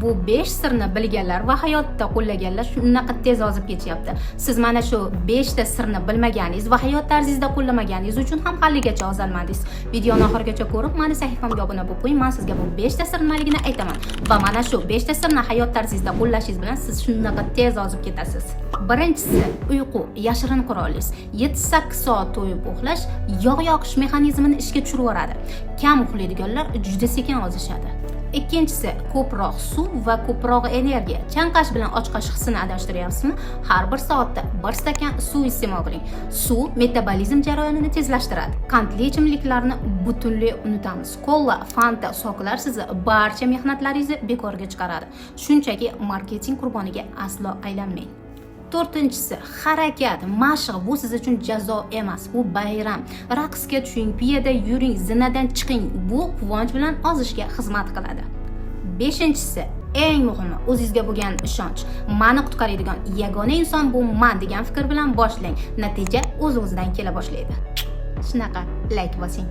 Bu 5 sirni bilganlar va hayotda qo'llaganlar shunaqa tez ozib ketyapti. Siz mana shu 5 ta sirni bilmaganingiz va hayot tarzingizda qo'llamaganingiz uchun ham haligacha ozalmadingiz. Videoni oxirigacha ko'rib, meni sahifamga obuna bo'lib qo'ying. Men sizga bu 5 ta sir nimaligini aytaman. Va mana shu 5 ta sirni hayot tarzingizda qo'llashingiz bilan siz shunaqa tez ozib ketasiz. Birinchisi, uyqu yashirin qurolingiz. 7-8 soat to'yib uxlash yog' yoqish mexanizmini ishga tushirib yuboradi. Kam uxlaydiganlar juda sekin ozishadi. Ikkinchisi, ko'proq suv va ko'proq energiya. Chanqash bilan ochqash hissini adashtiryapsizmi? Har bir soatda 1 stakan suv iste'mol qiling. Suv metabolizm jarayonini tezlashtiradi. Qandli ichimliklarni butunlay unutamiz. Kola, Fanta, soklar sizni barcha mehnatlaringizni bekorga chiqaradi. Shunchaki marketing qurboniga aslo aylanmang. To'rtinchisi, harakat, mashq bu siz uchun jazo emas, bu bayram. Raqsga tushing, piyada yuring, zinadan chiqing. Bu quvonch bilan ozishga xizmat qiladi. Beshinchisi, eng muhimi, o'zingizga bo'lgan ishonch. Meni qutqaradigan yagona inson bu men degan fikr bilan boshlang. Natija o'z-o'zidan kela boshlaydi. Shunaqa like bosing.